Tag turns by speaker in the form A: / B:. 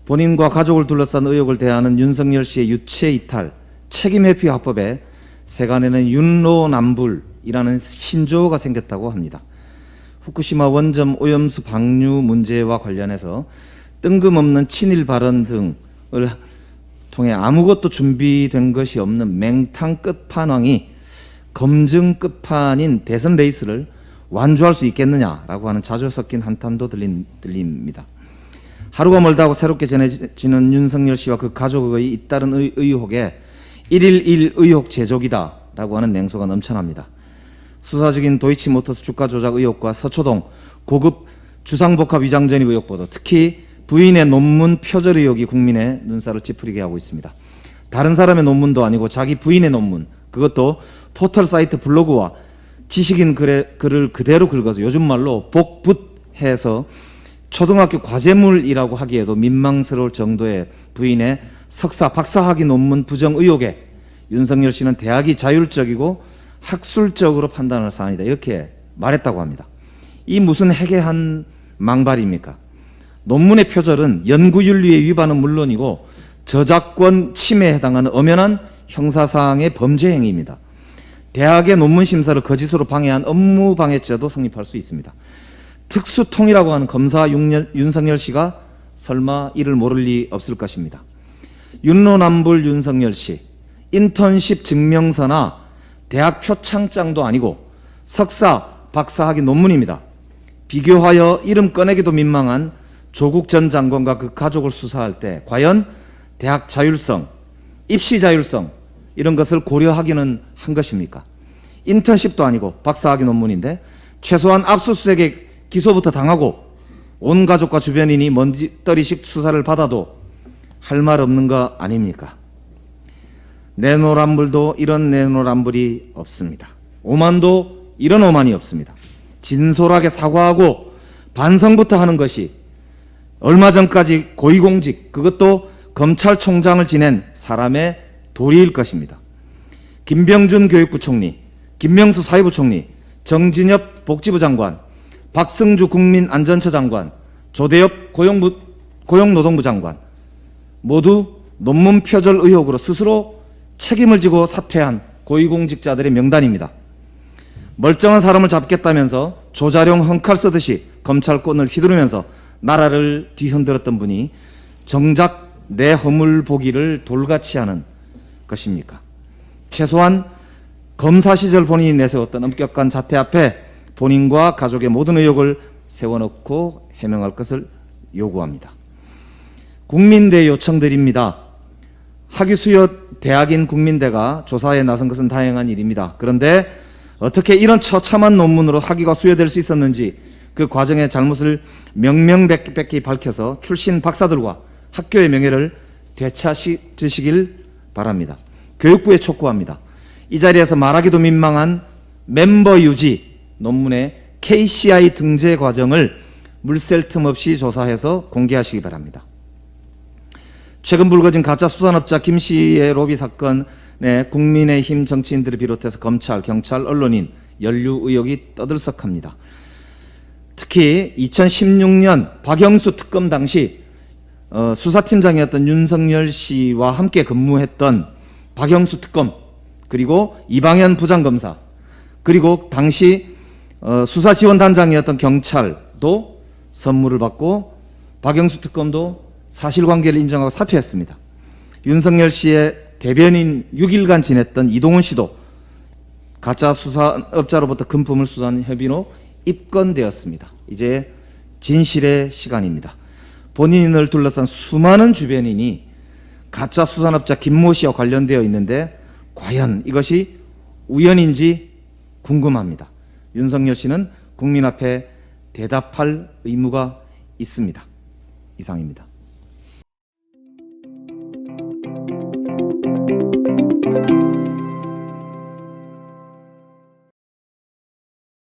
A: 본인과 가족을 둘러싼 의혹을 대하는 윤석열 씨의 유체 이탈, 책임 회피 화법에 세간에는 윤로남불이라는 신조어가 생겼다고 합니다. 후쿠시마 원전 오염수 방류 문제와 관련해서 뜬금없는 친일 발언 등을 통해 아무것도 준비된 것이 없는 맹탕 끝판왕이 검증 끝판인 대선 레이스를 완주할 수 있겠느냐라고 하는 자주 섞인 한탄도 들립니다. 하루가 멀다 하고 새롭게 전해지는 윤석열 씨와 그 가족의 잇따른 의혹에 111 의혹 제조기다라고 하는 냉소가 넘쳐납니다. 수사 중인 도이치모터스 주가 조작 의혹과 서초동 고급 주상복합 위장 전입 의혹 보도, 특히 부인의 논문 표절 의혹이 국민의 눈살을 찌푸리게 하고 있습니다. 다른 사람의 논문도 아니고 자기 부인의 논문, 그것도 포털 사이트 블로그와 지식인 글을 그대로 긁어서 요즘 말로 복붙해서 초등학교 과제물이라고 하기에도 민망스러울 정도의 부인의 석사, 박사학위 논문 부정 의혹에 윤석열 씨는 대학이 자율적이고 학술적으로 판단할 사안이다, 이렇게 말했다고 합니다. 이 무슨 해괴한 망발입니까? 논문의 표절은 연구윤리의 위반은 물론이고 저작권 침해에 해당하는 엄연한 형사사항의 범죄 행위입니다. 대학의 논문 심사를 거짓으로 방해한 업무방해죄도 성립할 수 있습니다. 특수통이라고 하는 검사 윤석열 씨가 설마 이를 모를 리 없을 것입니다. 윤로남불 윤석열 씨, 인턴십 증명서나 대학 표창장도 아니고 석사, 박사학위 논문입니다. 비교하여 이름 꺼내기도 민망한 조국 전 장관과 그 가족을 수사할 때 과연 대학 자율성, 입시 자율성 이런 것을 고려하기는 한 것입니까? 인턴십도 아니고 박사학위 논문인데 최소한 압수수색에 기소부터 당하고 온 가족과 주변인이 먼지떨이식 수사를 받아도 할 말 없는 거 아닙니까? 내노란불도 이런 내노란불이 없습니다. 오만도 이런 오만이 없습니다. 진솔하게 사과하고 반성부터 하는 것이 얼마 전까지 고위공직, 그것도 검찰총장을 지낸 사람의 도리일 것입니다. 김병준 교육부총리, 김명수 사회부총리, 정진엽 복지부 장관, 박승주 국민안전처 장관, 조대엽 고용노동부 장관 모두 논문 표절 의혹으로 스스로 책임을 지고 사퇴한 고위공직자들의 명단입니다. 멀쩡한 사람을 잡겠다면서 조자룡 헝칼 쓰듯이 검찰권을 휘두르면서 나라를 뒤흔들었던 분이 정작 내 허물 보기를 돌같이 하는 것입니까? 최소한 검사 시절 본인이 내세웠던 엄격한 잣대 앞에 본인과 가족의 모든 의혹을 세워놓고 해명할 것을 요구합니다. 국민대 요청드립니다. 학위 수여 대학인 국민대가 조사에 나선 것은 다행한 일입니다. 그런데 어떻게 이런 처참한 논문으로 학위가 수여될 수 있었는지 그 과정의 잘못을 명명백백히 밝혀서 출신 박사들과 학교의 명예를 되찾으시길 바랍니다. 교육부에 촉구합니다. 이 자리에서 말하기도 민망한 멤버 유지 논문의 KCI 등재 과정을 물샐 틈 없이 조사해서 공개하시기 바랍니다. 최근 불거진 가짜 수산업자 김 씨의 로비 사건에 국민의힘 정치인들을 비롯해서 검찰, 경찰, 언론인 연루 의혹이 떠들썩합니다. 특히 2016년 박영수 특검 당시 수사팀장이었던 윤석열 씨와 함께 근무했던 박영수 특검, 그리고 이방현 부장검사, 그리고 당시 수사지원단장이었던 경찰도 선물을 받고 박영수 특검도 사실관계를 인정하고 사퇴했습니다. 윤석열 씨의 대변인 6일간 지냈던 이동훈 씨도 가짜 수사업자로부터 금품을 수수한 혐의로 입건되었습니다. 이제 진실의 시간입니다. 본인을 둘러싼 수많은 주변인이 가짜 수산업자 김모 씨와 관련되어 있는데 과연 이것이 우연인지 궁금합니다. 윤석열 씨는 국민 앞에 대답할 의무가 있습니다. 이상입니다.